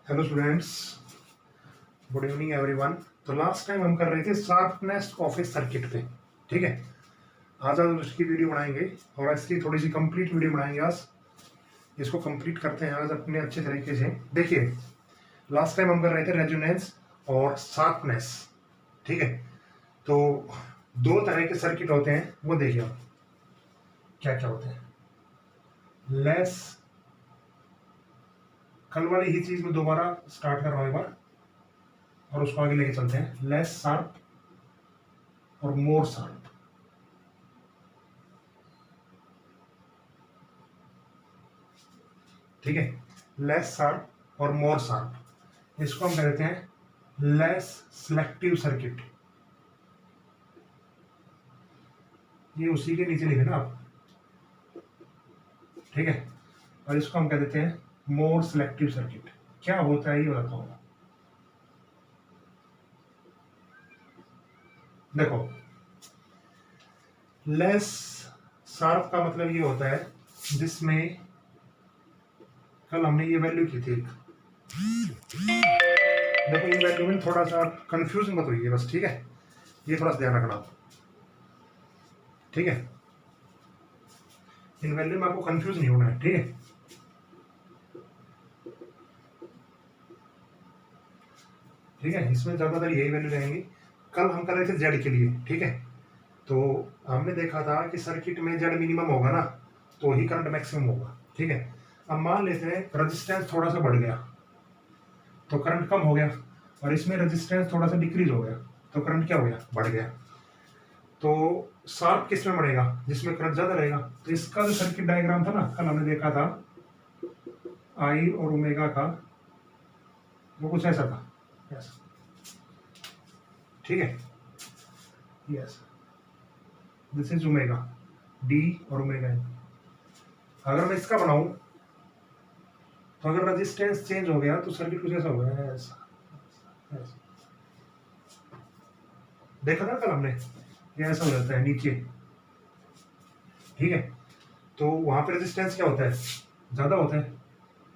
Hello students, good evening everyone. तो last time हम कर रहे थे शार्पनेस ऑफ ए सर्किट पे। ठीक है, आज हम उसकी वीडियो बनाएंगे और इसकी थोड़ी सी कंप्लीट वीडियो बनाएंगे। आज इसको कंप्लीट करते हैं आज अपने अच्छे तरीके से। देखिए, लास्ट टाइम हम कर रहे थे रेजोनेंस और शार्पनेस। ठीक है, तो दो तरह के सर्किट होते हैं, वो देखिए आप क्या क्या होते हैं। लेस, कल वाली ही चीज में दोबारा स्टार्ट कर रहा हूं एक बार और उसको आगे लेके चलते हैं। लेस शार्प और मोर शार्प। ठीक है, लेस शार्प और मोर शार्प, इसको हम कहते हैं लेस सिलेक्टिव सर्किट। ये उसी के नीचे लिखे ना आप। ठीक है, और इसको हम कह देते हैं मोर सिलेक्टिव सर्किट। क्या होता है ये बताता हूं। देखो, लेस शार्प का मतलब ये होता है जिसमें कल हमने ये वैल्यू की थी। देखो, इन वैल्यू में थोड़ा सा कंफ्यूज मत होइए बस। ठीक है, ये थोड़ा सा ध्यान रखना आप। ठीक है, इन वैल्यू में आपको कंफ्यूज नहीं होना है। ठीक है, ठीक है, इसमें ज्यादातर यही वैल्यू रहेंगी। कल हम कर रहे थे जेड के लिए। ठीक है, तो हमने देखा था कि सर्किट में जेड मिनिमम होगा ना, तो ही करंट मैक्सिमम होगा। ठीक है, अब मान लेते हैं रेजिस्टेंस थोड़ा सा बढ़ गया तो करंट कम हो गया, और इसमें रेजिस्टेंस थोड़ा सा डिक्रीज हो गया तो करंट क्या हो गया, बढ़ गया। तो शार्प किस में बढ़ेगा, जिसमें करंट ज्यादा रहेगा। तो इसका जो सर्किट डायग्राम था ना, कल हमने देखा था आई और ओमेगा का, वो कुछ ऐसा था। ऐसा, ठीक है, yes, this is omega D और ओमेगा एन। अगर मैं इसका बनाऊं तो अगर रेजिस्टेंस चेंज हो गया तो सर्किट कुछ ऐसा होगा। ऐसा, ऐसा देखा था कल हमने, ये ऐसा हो जाता है नीचे। ठीक है, तो वहां पे रेजिस्टेंस क्या होता है, ज्यादा होता है,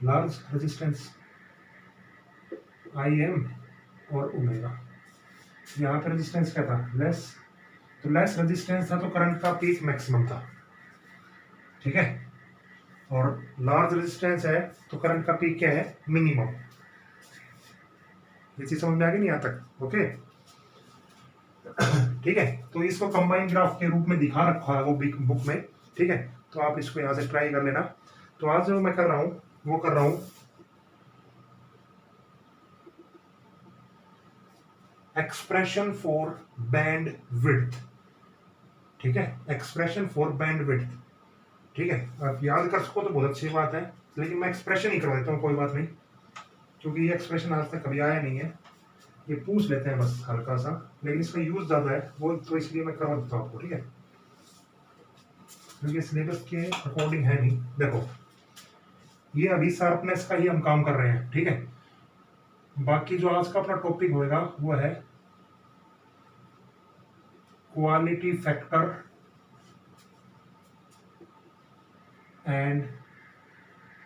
लार्ज रेजिस्टेंस आई एम और ओमेगा। यहाँ पे रेजिस्टेंस क्या था, लेस, तो लेस रेजिस्टेंस था तो करंट का पीक मैक्सिमम था। ठीक है, और लार्ज रेजिस्टेंस है तो करंट का पीक क्या है, मिनिमम। ये चीज समझ में आ गई नहीं यहाँ तक? ओके, ठीक है, तो इसको कंबाइन ग्राफ के रूप में दिखा रखा है वो बुक में। ठीक है, तो आप इसको यहाँ से ट्राई कर लेना। तो आज जो मैं कर रहा हूँ वो कर रहा हूँ एक्सप्रेशन फॉर बैंड विड्थ। ठीक है, एक्सप्रेशन फॉर बैंड विड्थ। ठीक है, आप याद कर सको तो बहुत अच्छी बात है, लेकिन मैं एक्सप्रेशन ही करवा देता हूँ, कोई बात नहीं, क्योंकि ये एक्सप्रेशन आज तक कभी आया नहीं है। ये पूछ लेते हैं बस हल्का सा, लेकिन इसका यूज ज्यादा है वो, तो इसलिए मैं करवा देता हूँ आपको। ठीक है, क्योंकि सिलेबस के अकॉर्डिंग है नहीं। देखो, ये अभी शार्पनेस का ही हम काम कर रहे हैं। ठीक है, बाकी जो आज का अपना टॉपिक होगा वो है क्वालिटी फैक्टर एंड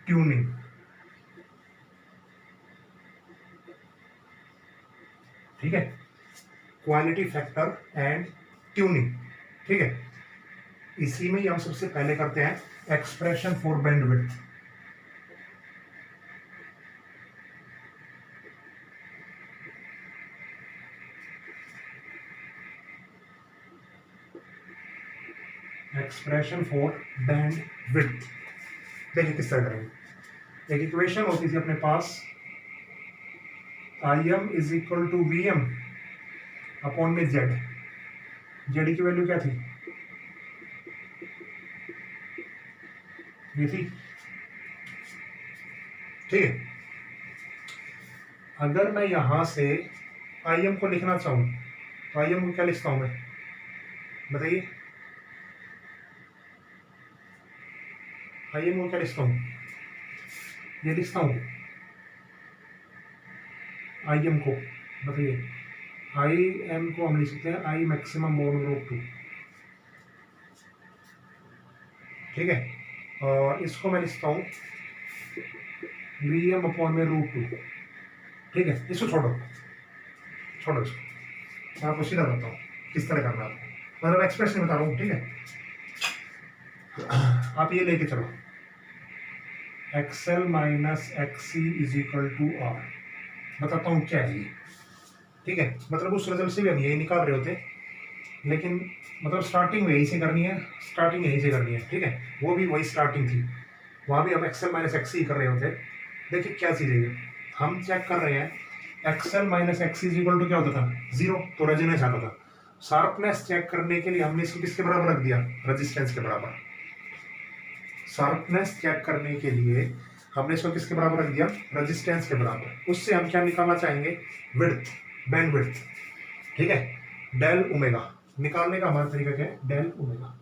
ट्यूनिंग। ठीक है, क्वालिटी फैक्टर एंड ट्यूनिंग। ठीक है, इसी में ही हम सबसे पहले करते हैं expression for bandwidth. Expression for bandwidth देखिए किस तरह करेंगे। एक इक्वेशन होती थी अपने पास, I M is equal to V M upon में जेड। जेड की वैल्यू क्या थी, ये थी। ठीक है, अगर मैं यहां से आई एम को लिखना चाहूं तो आई एम को क्या लिखता हूं मैं, बताइए। आई एम को क्या लिखता हूं, ये लिखता हूं आई एम को, बताइए। आई एम को हम लिख सकते हैं आई मैक्सिमम मोड रूट 2। ठीक है, और इसको मैं लिखता हूं वी एम अपॉन में रूट 2। ठीक है, इसको छोड़ो, छोड़ो इसको, मैं आपको सीधा बताता हूँ किस तरह करना है आपको, मतलब एक्सप्रेशन बता रहा हूँ, ठीक है। आप ये लेके चलो, XL minus XC is equal to R, बताता हूँ क्या है ये, ठीक है। मतलब उस रिजल्ट से भी हम यही निकाल रहे होते, लेकिन मतलब स्टार्टिंग यहीं से करनी है, स्टार्टिंग यहीं से करनी है, ठीक है। वो भी वही स्टार्टिंग थी, वहाँ भी हम एक्सएल माइनस एक्सी कर रहे होते। देखिए क्या चीज़ है ये, हम चेक कर रहे हैं XL minus XC is equal to क्या होता था, 0, तो रेजोनेंस आता था। शार्पनेस चेक करने के लिए हमने इसको किसके बराबर रख दिया, रेजिस्टेंस के बराबर। शार्पनेस चेक करने के लिए हमने इसको किसके बराबर रख दिया, रेजिस्टेंस के बराबर। उससे हम क्या निकालना चाहेंगे, विड्थ, बैंड विड्थ, ठीक है। डेल ओमेगा निकालने का हमारा तरीका क्या है, डेल ओमेगा,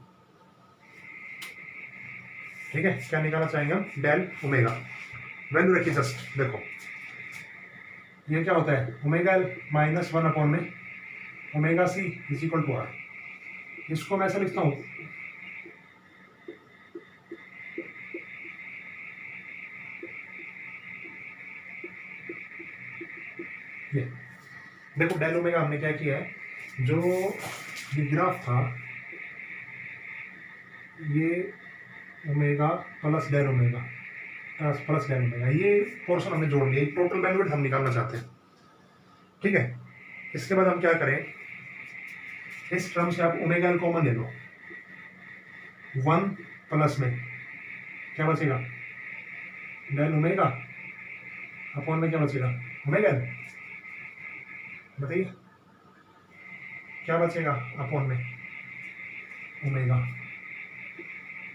ठीक है। क्या निकालना चाहेंगे हम, डेल ओमेगा। वैल्यू रखिए जस्ट, देखो ये क्या होता है, ओमेगा एल माइनस 1 अपॉन में omega C is equal to R. इसको मैं ऐसा लिखता हूँ, ये देखो डेल ओमेगा हमने क्या किया है, जो ये ग्राफ था ये omega plus del omega plus del omega, ये पोर्शन हमने जोड़ लिया, टोटल बैंडविड्थ हम निकालना चाहते हैं, ठीक है। इसके बाद हम क्या करें, इस टर्म से आप ओमेगा एल कॉमन ले लो, 1 प्लस में क्या बचेगा, डेल ओमेगा अपॉन में क्या बचेगा, ओमेगा एल, बताइए क्या बचेगा अपॉन में, ओमेगा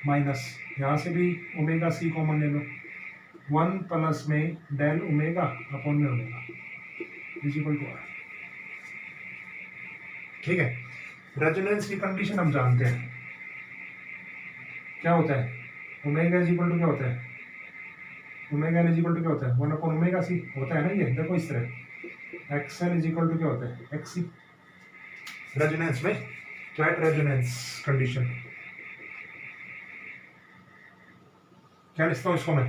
माइनस, यहाँ से भी ओमेगा सी कॉमन ले लो, 1 प्लस में डेल ओमेगा अपॉन में omega is equal to R, ठीक है। रेजोनेंस की कंडीशन हम जानते हैं, क्या होता है, ओमेगा इज इक्वल टू क्या होता है, ओमेगा इज इक्वल टू क्या होता है, 1 अपॉन ओमेगा सी होता है ना, ये देखो इस तरह, एक्सएल इज इक्वल टू क्या होता है, एक्सी, रेजोनेंस में फ्लैट रेजोनेंस कंडीशन। क्या लिखता हूँ इसको मैं,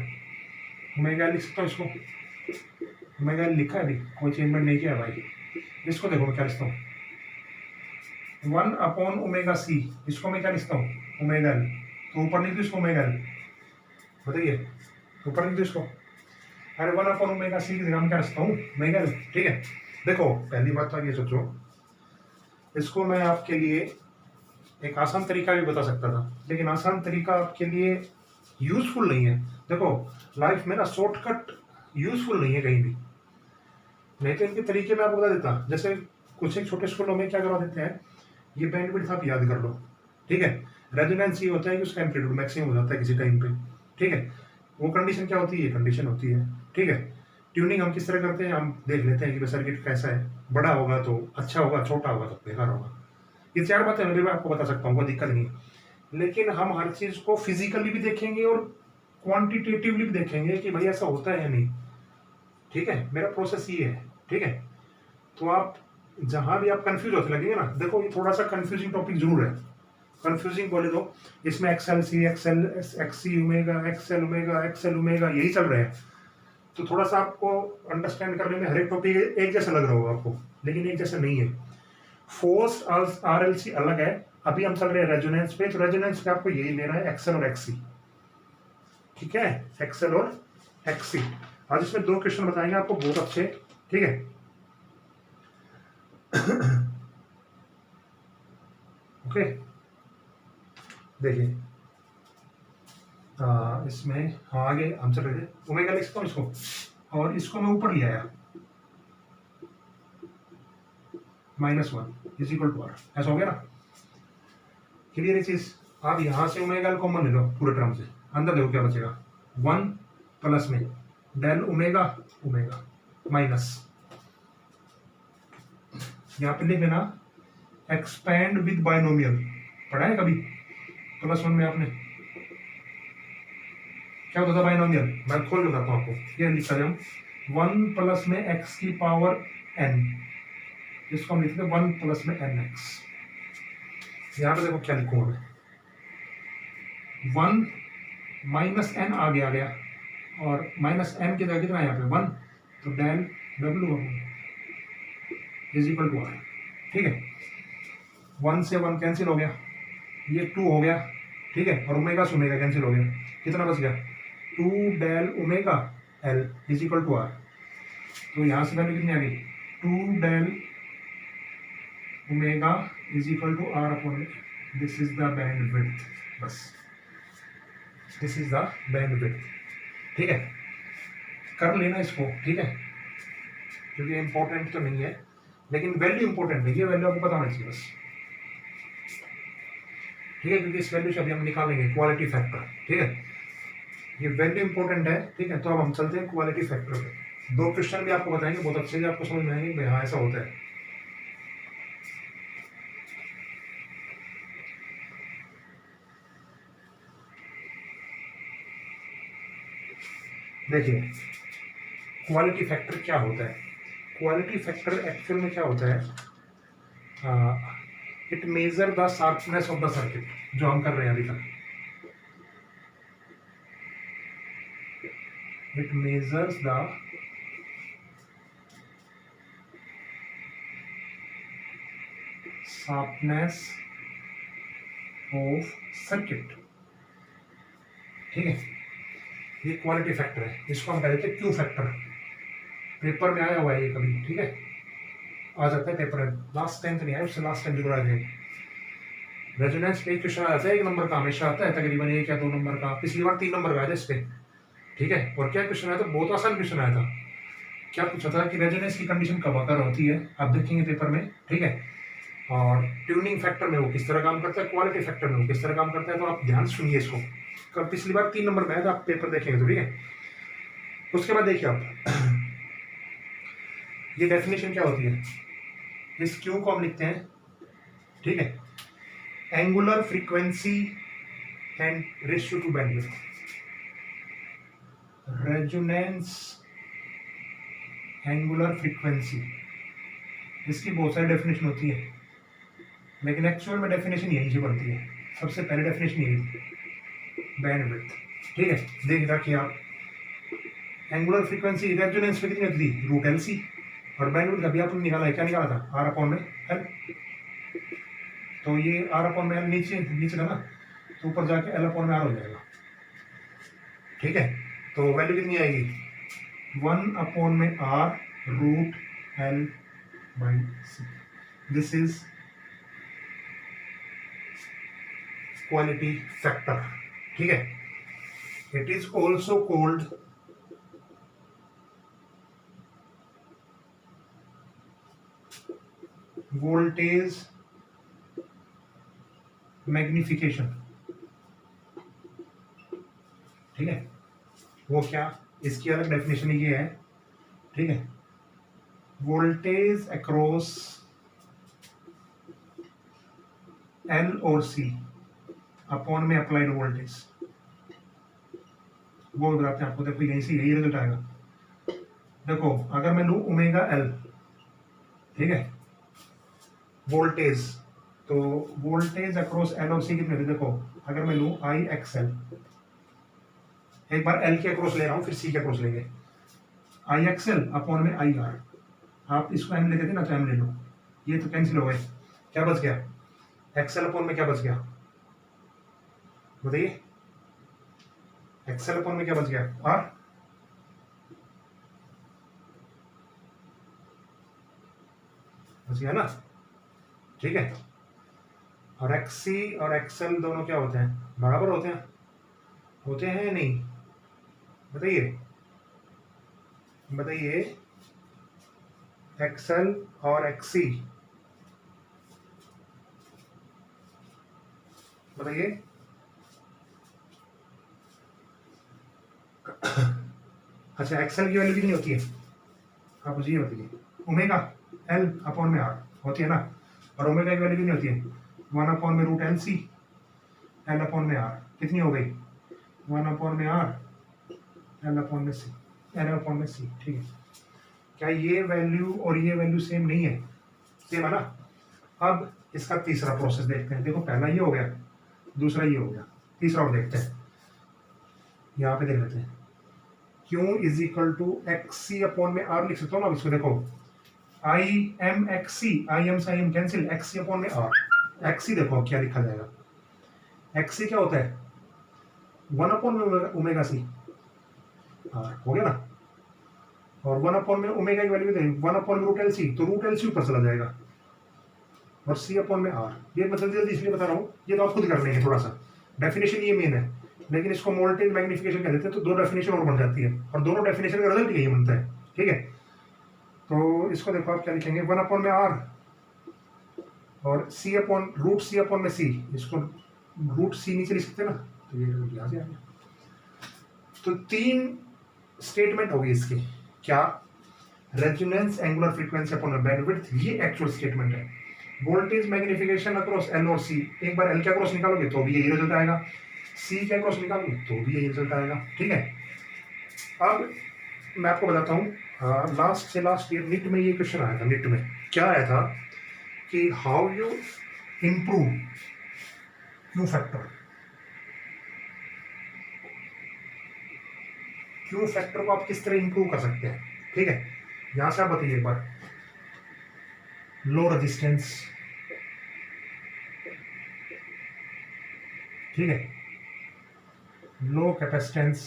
ओमेगा लिख सकता हूँ इसको, ओमेगा लिखा है अभी, कोई चेंजमेंट नहीं किया भाई। इसको देखो मैं क्या लिखता हूँ, 1 अपॉन ओमेगा सी, इसको मैं क्या लिखता हूँ, ओमेगा एल, तो ऊपर लिख दो इसको ओमेगा एल, बताइए ऊपर लिख दो इसको, अरे 1 अपॉन ओमेगा सी की जगह मैं क्या लिखता हूँ, ओमेगा एल, ठीक है। देखो पहली बात तो ये सोचो, इसको मैं आपके लिए एक आसान तरीका भी बता सकता था, लेकिन आसान तरीका आपके लिए यूजफुल नहीं है। देखो लाइफ में ना शॉर्टकट यूजफुल नहीं है कहीं भी, नहीं तो इनके तरीके मैं आपको बता देता। जैसे कुछ एक छोटे स्कूलों में क्या करवा देते हैं, ये बैंडविड्थ आप याद कर लो, ठीक है। रेजोनेंस ये होता है कि उसका एम्पलीट्यूड मैक्सिमम हो जाता है किसी टाइम पे, ठीक है। वो कंडीशन क्या होती है, ये कंडीशन होती है, ठीक है। ट्यूनिंग हम किस तरह करते हैं, हम देख लेते हैं कि सर्किट कैसा है, बड़ा होगा तो अच्छा होगा, छोटा होगा तो बेकार होगा। ये 4 बातें मैं आपको बता सकता हूँ, कोई दिक्कत नहीं। लेकिन हम हर चीज को फिजिकली भी देखेंगे और क्वांटिटेटिवली भी देखेंगे कि भाई ऐसा होता है या नहीं, ठीक है। मेरा प्रोसेस ये है, ठीक है। तो आप जहां भी आप कंफ्यूज होते लगेंगे ना, देखो ये थोड़ा सा कंफ्यूजिंग टॉपिक जरूर है, कंफ्यूजिंग बोले तो इसमें X L C, X L X C omega, X L omega, X L omega यही चल रहे हैं, तो थोड़ा सा आपको अंडरस्टैंड करने में हर एक टॉपिक एक जैसा लग रहा होगा आपको, लेकिन एक जैसा नहीं है। फोर्स आरएलसी अलग है, अभी हम चल रहे हैं रेजोनेंस पे, तो रेजोनेंस पे आपको यही लेना है, एक्सएल और एक्सी, ठीक है, एक्सएल और एक्सी। आज इसमें 2 क्वेश्चन बताएंगे आपको बहुत अच्छे, ठीक है। ओके देखिए इसमें हाँ आगे हम चल रहे थे, ओमेगा लिख सकता हूँ इसको, और इसको मैं ऊपर ले आया, -1 इज इक्वल टू आर, ऐसा हो गया ना, क्लियर है चीज। आप यहां से ओमेगा कॉमन ले लो पूरे टर्म से, अंदर देखो क्या बचेगा, 1 प्लस में डेल ओमेगा ओमेगा माइनस, यहाँ पे लिख लेना एक्सपैंड विद बाइनोमियल, पढ़ा है कभी +1 में आपने, क्या होता था बाइनोमियल, मैं खोल के बताता हूँ आपको। ये लिखा जाए 1 प्लस में x की पावर n, इसको हम लिखते हैं 1 प्लस में nx। यहाँ पे देखो क्या लिखूंगा मैं, 1 माइनस n आगे आ गया, और माइनस n की जगह कितना है यहाँ पे 1, तो del W is equal to R. ठीक है, 1 से 1 कैंसिल हो गया, ये 2 हो गया। ठीक है, और ओमेगा से ओमेगा कैंसिल हो गया, कितना बच गया 2 del omega L is equal to R. तो यहाँ से वैल्यू कितनी आ गई 2 del omega is equal to R upon this is the bandwidth. बस this is the bandwidth. ठीक है, कर लेना इसको। ठीक है, क्योंकि इंपॉर्टेंट तो नहीं है लेकिन वैल्यू इंपॉर्टेंट है, ये वैल्यू आपको पता होना चाहिए बस। ठीक है, क्योंकि इस वैल्यू से अभी हम निकालेंगे क्वालिटी फैक्टर। ठीक है, ये वैल्यू इंपॉर्टेंट है। ठीक है, तो अब हम चलते हैं क्वालिटी फैक्टर पे। 2 क्वेश्चन भी आपको बताएंगे बहुत अच्छे से, आपको समझ में आएंगे हाँ ऐसा होता है। देखिए क्वालिटी फैक्टर क्या होता है। क्वालिटी फैक्टर एक्चुअल में क्या होता है, it measure the sharpness of the circuit, जो हम कर रहे हैं अभी तक। It measures the sharpness of circuit. ठीक है, ये क्वालिटी फैक्टर है, इसको हम कह देते हैं क्यू फैक्टर। पेपर में आया हुआ है ये कभी। ठीक है, आ जाता है पेपर में, लास्ट टाइम तो नहीं आया, उससे लास्ट टाइम जरूर आया था। रेजोनेंस पे क्वेश्चन आता है 1 नंबर का, हमेशा आता है तकरीबन 1 या 2 नंबर का। पिछली बार 3 नंबर का आया था इस पे। ठीक है, और क्या क्वेश्चन आया था, बहुत आसान क्वेश्चन आया था। क्या पूछा था कि रेजोनेंस की कंडीशन कब आकर होती है, आप देखेंगे पेपर में। ठीक है, और ट्यूनिंग फैक्टर में वो किस तरह काम करता है, क्वालिटी फैक्टर में वो किस तरह काम करता है। तो आप ध्यान सुनिए इसको, कल पिछली बार 3 नंबर में आया था, आप पेपर देखेंगे तो। ठीक है, उसके बाद देखिए आप ये डेफिनेशन क्या होती है, इस क्यू को हम लिखते हैं। ठीक है, angular frequency and ratio two bandwidth. Resonance angular frequency, इसकी बहुत सारी डेफिनेशन होती है लेकिन एक्चुअल में डेफिनेशन यही से बनती है। सबसे पहले डेफिनेशन यही, बैंडविड्थ। ठीक है, देख रखिए आप, एंगुलर फ्रीक्वेंसी रेजोनेंस पे कितनी होती थी रूट एल सी, और बैंडविड्थ अभी आपने निकाला है, क्या निकाला था आर अपॉन में एल। तो ये आर अपॉन में एल नीचे नीचे था ना, तो ऊपर जाके एल अपॉन में आर हो जाएगा। ठीक है, तो वैल्यू कितनी आएगी 1 अपॉन में R root L by C. This is quality factor. ठीक है, it is also called voltage magnification. ठीक है, वो क्या, इसकी अलग डेफिनेशन ये है। ठीक है, वोल्टेज अक्रॉस एल और सी अपॉन में अप्लाइड वोल्टेज, वो बताते हैं आपको। देखो यहीं से यही रिजल्ट आएगा। देखो अगर मैं लूँ ओमेगा एल, ठीक है, वोल्टेज, तो वोल्टेज अक्रॉस एल और सी कितने थे, देखो अगर मैं लूँ आई एक्स एल, एक बार एल के अक्रॉस ले रहा हूँ फिर सी के अक्रॉस लेंगे, आई एक्स एल अपॉन में आई आर। आप इसको एम लेते थे ना, तो एम ले लो, ये तो कैंसिल हो गए, क्या बच गया एक्सएल अपॉन में क्या बच गया बताइए, एक्सएल अपॉन में क्या बच गया आर, बच गया ना। ठीक है, और एक्सी और एक्सएल दोनों क्या होते हैं, बराबर होते हैं या नहीं, बताइए बताइए, एक्सएल और एक्सी बताइए। अच्छा, एक्सएल की वैल्यू कितनी होती है, आप मुझे ये बताइए, ओमेगा एल अपॉन में आर होती है ना, और ओमेगा की वैल्यू कितनी होती है 1 अपॉन में root L C L upon में आर, कितनी हो गई 1 अपॉन में आर एल अपॉन में सी, एल अपॉन में सी। ठीक है, क्या ये वैल्यू और ये वैल्यू सेम नहीं है, सेम है ना। अब इसका तीसरा प्रोसेस देखते हैं, देखो पहला ये हो गया, दूसरा ये हो गया, तीसरा और देखते हैं, यहाँ पे देख लेते हैं। Q is equal to x c upon में आर लिख सकता हूँ ना। इसको देखो, I M x c, I M से I M cancel, x c upon में आर। एक्स सी देखो क्या लिखा जाएगा, एक्स सी क्या होता है, 1 अपॉन में ओमेगा सी आर, हो गया ना। और 1 अपॉन में ओमेगा की वैल्यू दें 1 अपॉन रूट एल सी, तो रूट एल सी ऊपर चला जाएगा और सी अपॉन में आर। ये मतलब जल्दी इसलिए बता रहा हूँ, ये तो आप खुद कर लेंगे, थोड़ा सा डेफिनेशन ये मेन है, लेकिन इसको मोल्टेज मैग्निफिकेशन कह देते हैं, तो 2 डेफिनेशन और बढ़ जाती है और दोनों डेफिनेशन का रिजल्ट यही बनता है, ठीक है। तो इसको देखो आप क्या लिखेंगे, 1 अपॉन में आर और सी अपॉन रूट सी अपॉन में सी, इसको रूट सी नीचे लिख सकते हैं ना, तो ये यहाँ से आ गया। तो 3 स्टेटमेंट होगी इसकी, क्या, resonance angular frequency upon bandwidth, ये एक्चुअल स्टेटमेंट है। वोल्टेज मैग्निफिकेशन अक्रॉस एल और सी, एक बार एल के अक्रॉस निकालोगे तो भी यही रिजल्ट आएगा, सी के अक्रॉस निकालोगे तो भी यही रिजल्ट आएगा, ठीक है। अब मैं आपको बताता हूँ, लास्ट से लास्ट ईयर नीट में ये क्वेश्चन आया था। नीट में क्या आया था कि how you improve Q factor, Q factor को आप किस तरह इंप्रूव कर सकते हैं, ठीक है। यहां से आप बताइए एक बार, लो रेजिस्टेंस, ठीक है, लो कैपेसिटेंस,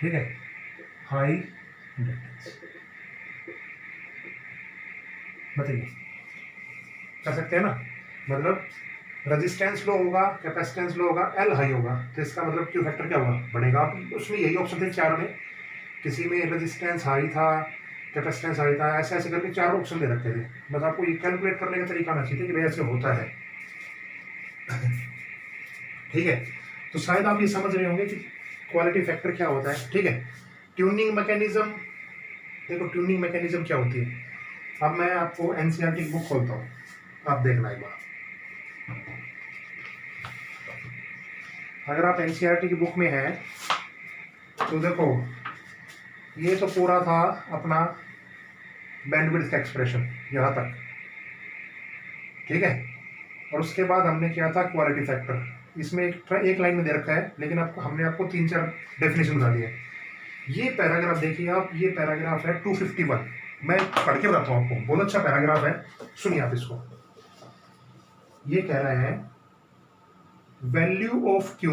ठीक है, हाई इंडक्टेंस, बताइए कर सकते हैं ना। मतलब रेजिस्टेंस लो होगा, कैपेसिटेंस लो होगा, एल हाई होगा, तो इसका मतलब क्यू फैक्टर क्या होगा, बढ़ेगा। आप उसमें यही ऑप्शन थे 4 में, किसी में रेजिस्टेंस हाई था, कैपेसिटेंस हाई था, ऐसे ऐसे करके 4 ऑप्शन दे रखे थे। बस आपको ये कैलकुलेट करने का तरीका आना चाहिए कि भाई ऐसे होता है, ठीक है। तो शायद आप ये समझ रहे होंगे कि क्वालिटी फैक्टर क्या होता है, ठीक है। ट्यूनिंग मैकेनिज्म, देखो ट्यूनिंग मैकेनिज्म क्या होती है। अब मैं आपको एनसीईआरटी की बुक खोलता हूँ, आप देखना एक बार। अगर आप एनसीईआरटी की बुक में हैं तो देखो, ये तो पूरा था अपना बैंडविड्थ का एक्सप्रेशन यहाँ तक, ठीक है। और उसके बाद हमने किया था क्वालिटी फैक्टर, इसमें एक लाइन में दे रखा है, लेकिन आपको हमने आपको 3-4 डेफिनेशन बता दिए। ये पैराग्राफ देखिए आप, ये पैराग्राफ है 251, मैं पढ़ के बताता हूँ आपको, बहुत अच्छा पैराग्राफ है, सुनिए आप इसको। ये कह रहे हैं value of Q,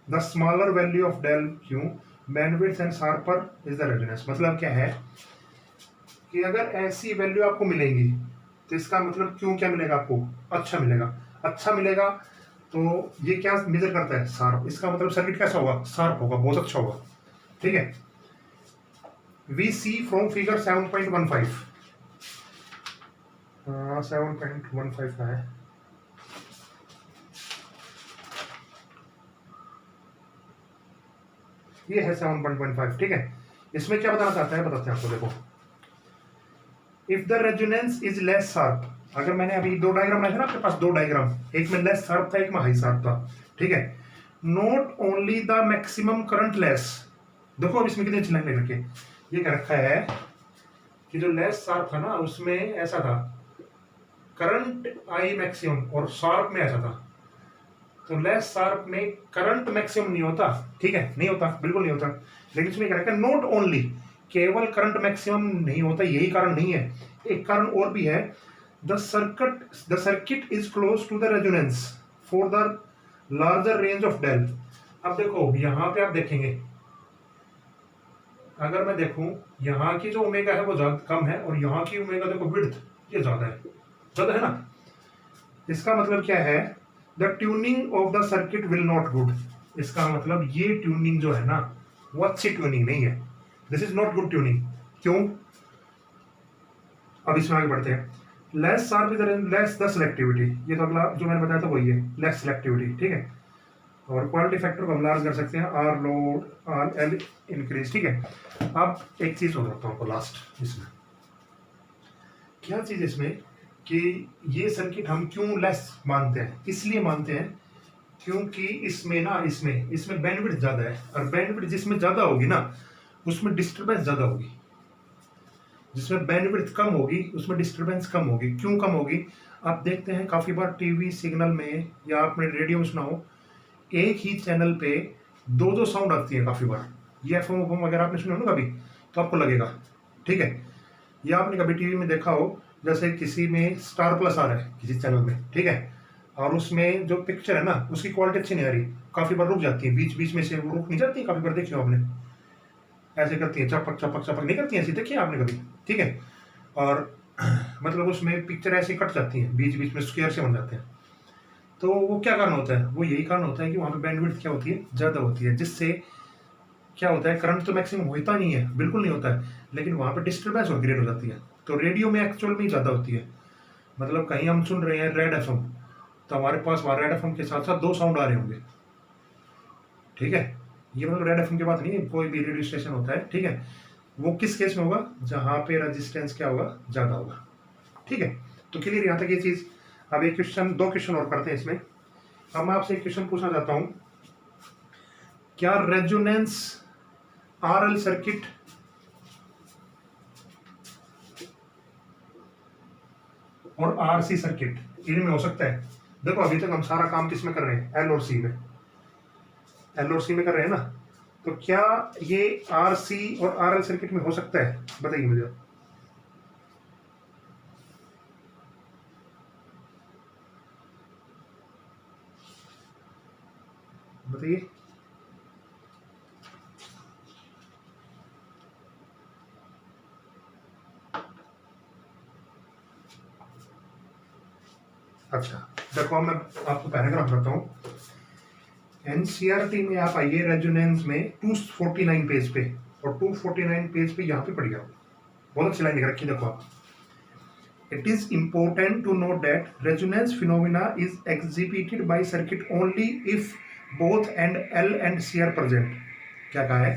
the smaller value of del Q, bandwidth and sharper is the resonance. मतलब क्या है कि अगर ऐसी वैल्यू आपको मिलेंगी तो इसका मतलब क्यों क्या मिलेगा आपको, अच्छा मिलेगा। अच्छा मिलेगा तो ये क्या मेजर करता है, शार्प। इसका मतलब सर्किट कैसा होगा, शार्प होगा, बहुत अच्छा होगा, ठीक है। वी सी फ्रॉम फिगर 7.15, 7.15 का है, ये है 7.15, ठीक है। इसमें क्या बताना चाहता है, बताते हैं आपको, देखो। If the resonance is less sharp, अगर मैंने अभी 2 डायग्राम बनाए थे ना आपके पास, 2 डायग्राम, एक में लेस शार्प था, एक में हाई शार्प था, ठीक है। Note only the maximum current less, देखो अब इसमें कितने चिन्ह ले रखे, ये कह रखा है कि जो लेस शार्प था ना उसमें ऐसा था, करंट आई मैक्सिमम, और शार्प में ऐसा था। तो लेस शार्प में करंट मैक्सिमम नहीं होता, ठीक है, नहीं होता, बिल्कुल नहीं होता। लेकिन इसमें क्या रखा है, नोट ओनली, केवल करंट मैक्सिमम नहीं होता, यही कारण नहीं है, एक कारण और भी है। The circuit is close to the resonance for the larger range of del. अब देखो यहाँ पे आप देखेंगे, अगर मैं देखूं यहाँ की जो ओमेगा है वो ज्यादा कम है, और यहाँ की ओमेगा देखो विड्थ ये ज्यादा है ना। इसका मतलब क्या है, the tuning of the circuit will not good. इसका मतलब ये ट्यूनिंग जो है ना वो अच्छी ट्यूनिंग नहीं है, this is not good tuning. क्यों, अब इसमें आगे बढ़ते हैं। Less sharp is less the selectivity, ये तो अगला जो मैंने बताया था वही है, लेस सिलेक्टिविटी, ठीक है। और क्वालिटी फैक्टर को हम लार्ज कर सकते हैं, R load R L increase, ठीक है। अब एक चीज और रखता हूँ आपको लास्ट, इसमें क्या चीज इसमें कि ये सर्किट हम क्यों लेस मानते हैं, इसलिए मानते हैं क्योंकि इसमें ना इसमें बैंडविड्थ ज्यादा है, और बैंडविड्थ जिसमें ज्यादा होगी ना उसमें डिस्टरबेंस ज्यादा होगी, जिसमें बैंडविड्थ कम होगी उसमें डिस्टरबेंस कम होगी। क्यों कम होगी, आप देखते हैं काफी बार टीवी सिग्नल में या आपने रेडियो में सुना हो, एक ही चैनल पे दो दो साउंड आती है काफ़ी बार। ये एफ एम अगर आपने सुना हो ना कभी तो आपको लगेगा, ठीक है। ये आपने कभी टीवी में देखा हो, जैसे किसी में स्टार प्लस आ रहा है किसी चैनल में, ठीक है, और उसमें जो पिक्चर है ना उसकी क्वालिटी अच्छी नहीं आ रही, काफ़ी बार रुक जाती है, बीच बीच में से रुक नहीं जाती, काफ़ी बार देखी हो आपने, ऐसे करती है, चपक चपक चपक नहीं करती है, ऐसी देखिए आपने कभी, ठीक है। और मतलब उसमें पिक्चर ऐसे कट जाती है, बीच बीच में स्क्वायर से बन जाते हैं। तो वो क्या कारण होता है? वो यही कारण होता है कि वहाँ पे बैंडविड्थ क्या होती है, ज़्यादा होती है, जिससे क्या होता है, करंट तो मैक्सिमम होता नहीं है, बिल्कुल नहीं होता है, लेकिन वहाँ पे डिस्टर्बेंस क्रिएट हो जाती है। तो रेडियो में एक्चुअल में ज़्यादा होती है, मतलब कहीं हम सुन रहे हैं रेड एफएम, तो हमारे पास वहाँ रेड एफएम के साथ साथ दो साउंड आ रहे होंगे, ठीक है। ये मतलब रेड एफएम की बात नहीं है, कोई भी रेडियो स्टेशन होता है, ठीक है, वो किस केस में होगा, जहाँ पे रेजिस्टेंस क्या होगा, ज़्यादा होगा, ठीक है। तो क्लियर यहाँ तक ये चीज़। अब एक क्वेश्चन, दो क्वेश्चन और करते हैं इसमें। अब मैं आपसे एक क्वेश्चन पूछना चाहता हूँ, क्या रेजोनेंस आरएल सर्किट और आरसी सर्किट इनमें हो सकता है? देखो अभी तक हम सारा काम किस में कर रहे हैं, एल और सी में, एल और सी में कर रहे हैं ना, तो क्या ये आरसी और आरएल सर्किट में हो सकता है? बताइए मुझे, बताइए। अच्छा देखो मैं आपको पैराग्राफ बताता हूँ। एनसीईआरटी में आप आइए, रेजोनेंस में 249 पेज पे, और 249 पेज पे यहाँ पे पढ़िए आप, बहुत अच्छी लाइन लिख रखी, देखो आप। It is important to note that resonance phenomena is exhibited by circuit only if both and L and C are present। क्या कहा है?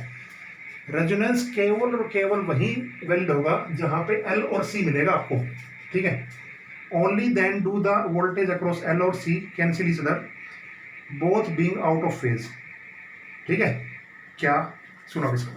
रेजोनेंस केवल और केवल वही वैलिड होगा जहां पे L और C मिलेगा आपको, ठीक है। Only then do the voltage across L और C cancel each other, both being out of phase, ठीक है। क्या सुनो इसको,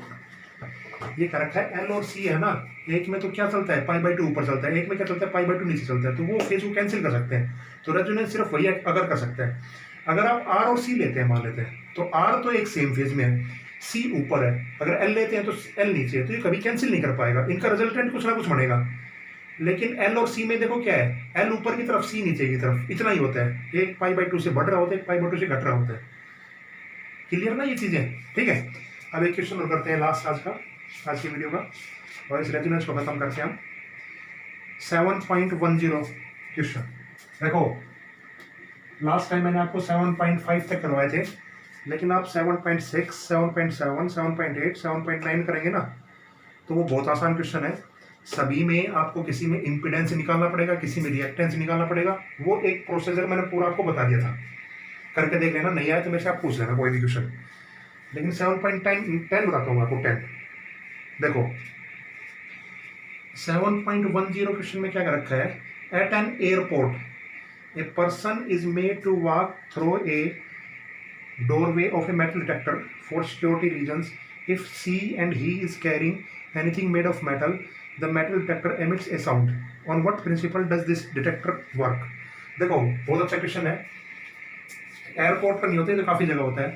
ये करेक्ट है, एल और सी है ना, एक में तो क्या चलता है, π/2 ऊपर चलता है, एक में क्या चलता है, π/2 नीचे चलता है, तो वो फेज को कैंसिल कर सकते हैं। तो रेजोनेंस सिर्फ वही अगर कर सकता है। अगर आप आर और सी लेते हैं, मान लेते हैं, तो आर तो एक सेम फेज में है, सी ऊपर है, अगर एल लेते हैं तो एल नीचे है, तो ये कभी कैंसिल नहीं कर पाएगा, इनका रिजल्टेंट कुछ ना कुछ बनेगा। लेकिन एल और सी में देखो क्या है, एल ऊपर की तरफ, सी नीचे की तरफ, इतना ही होता है, एक π/2 से बढ़ रहा होता है, एक π/2 से घट रहा होता है। क्लियर ना ये चीजें, ठीक है। अब एक क्वेश्चन और करते हैं लास्ट आज की वीडियो का, और इस रेजोनेंस को खत्म करते हैं हम। 7.10 क्वेश्चन देखो, लास्ट टाइम मैंने आपको 7.5 तक करवाए थे, लेकिन आप 7.6, 7.7, 7.8, 7.9 करेंगे ना, तो वो बहुत आसान क्वेश्चन है। सभी में आपको किसी में इम्पीडेंस निकालना पड़ेगा, किसी में रिएक्टेंस निकालना पड़ेगा, वो एक प्रोसीजर मैंने पूरा आपको बता दिया था, करके देख लेना, नहीं आया तो मेरे से आप पूछ लेना कोई भी क्वेश्चन। लेकिन 7.10 बताता हूँ आपको, 10 देखो। 7.10 क्वेश्चन में क्या कर रखा है, at an airport a person is made to walk through a doorway of a metal detector for security reasons. If she and he is carrying anything made of metal, the metal detector emits a sound. On what principle does this detector work? देखो बहुत अच्छा question है। Airport पर नहीं होते तो काफ़ी जगह होता है,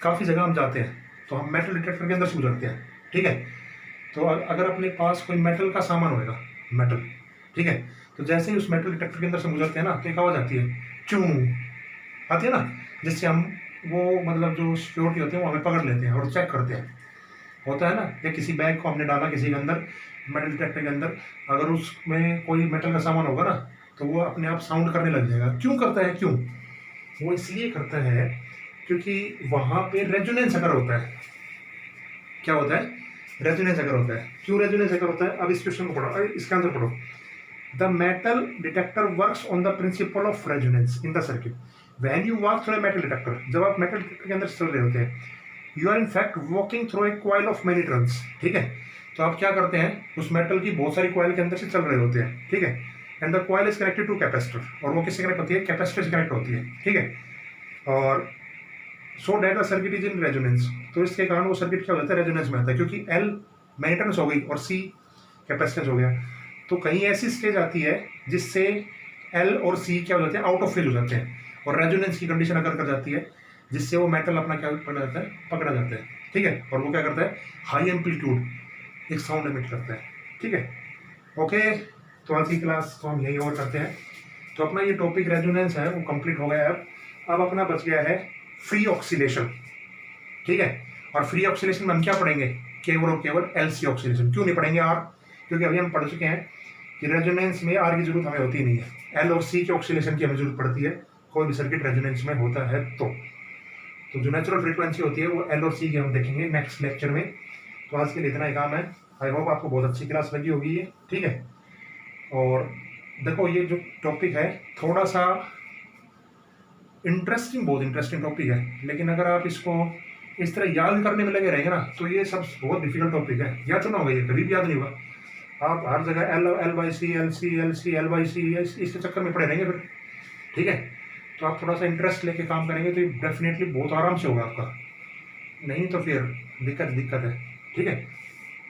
काफ़ी जगह हम जाते हैं तो हम मेटल डिटेक्टर के अंदर से गुजरते हैं, ठीक है। तो अगर अपने पास कोई मेटल का सामान होएगा, मेटल, ठीक है, तो जैसे ही उस मेटल डिटेक्टर के अंदर से गुजरते हैं ना, तो एक आवाज़ आती है, चूं आती है ना, जिससे हम वो मतलब जो सिक्योरिटी होते हैं वो हमें पकड़ लेते हैं और चेक करते हैं, होता है ना। या किसी बैग को हमने डाला किसी के अंदर, मेटल डिटेक्टर के अंदर, अगर उसमें कोई मेटल का सामान होगा ना, तो वो अपने आप साउंड करने लग जाएगा। क्यों करता है? क्यों? वो इसलिए करता है क्योंकि वहाँ पे रेजोनेंस अगर होता है, क्या होता है, रेजोनेंस अगर होता है। क्यों रेजोनेंस अगर होता है? अब इस क्वेश्चन को पढ़ो, इसका आंसर पढ़ो। The metal detector works on the principle of resonance in the circuit when you walk through a metal detector. जब आप मेटल डिटेक्टर के अंदर चल रहे होते हैं, you are in fact walking through a coil of many turns, ठीक है। तो आप क्या करते हैं, उस मेटल की बहुत सारी कॉइल के अंदर से चल रहे होते हैं, ठीक है। And the coil is connected to capacitor, और वो किससे कनेक्ट होती है? कैपेसिटर से कनेक्ट होती है, ठीक है। और so that the circuit is in resonance, तो इसके कारण वो सर्किट क्या हो जाता है, रेजोनेंस में आता है, क्योंकि एल मेनी टर्न्स हो गई और सी कैपेसिटेंस हो गया। तो कहीं ऐसी स्टेज आती है जिससे एल और सी क्या हो जाते हैं, आउट ऑफ फेज हो जाते हैं, और रेजोनेंस की कंडीशन अगर कर जाती है, जिससे वो मेटल अपना क्या पकड़ा जाता है, ठीक है। और वो क्या करता है, हाई एम्पलीट्यूड एक साउंड एमिट करता है, ठीक है। ओके, तो आज की क्लास को हम यही और करते हैं। तो अपना ये टॉपिक रेजोनेंस है वो कंप्लीट हो गया है। अब अपना बच गया है फ्री ऑक्सीलेशन, ठीक है। और फ्री ऑक्सीलेशन में हम क्या पढ़ेंगे, केवल और केवल एलसी ऑक्सीलेशन। क्यों नहीं पढ़ेंगे आर, क्योंकि अभी हम पढ़ चुके हैं कि रेजोनेंस में आर की जरूरत हमें होती नहीं है, एल और सी के ऑक्सीलेशन की हमें जरूरत पड़ती है कोई भी सर्किट रेजोनेंस में होता है। तो जो नेचुरल फ्रीक्वेंसी होती है वो एल और सी की हम देखेंगे नेक्स्ट लेक्चर में। तो आज के लिए इतना ही काम है। आई होप आपको बहुत अच्छी क्लास लगी होगी ये, ठीक है। और देखो ये जो टॉपिक है थोड़ा सा इंटरेस्टिंग, बहुत इंटरेस्टिंग टॉपिक है, लेकिन अगर आप इसको इस तरह याद करने में लगे रहेंगे ना तो ये सब बहुत डिफिकल्ट टॉपिक है, याद तो ना होगा, ये कभी भी याद नहीं होगा। आप हर जगह L by C L C L C L by C इसके चक्कर में पड़े रहेंगे फिर, ठीक है। तो आप थोड़ा सा इंटरेस्ट लेके काम करेंगे तो डेफिनेटली बहुत आराम से होगा आपका, नहीं तो फिर दिक्कत है, ठीक है।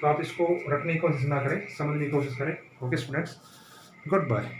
तो आप इसको रखने की कोशिश ना करें, समझने की कोशिश करें। Okay students, good bye.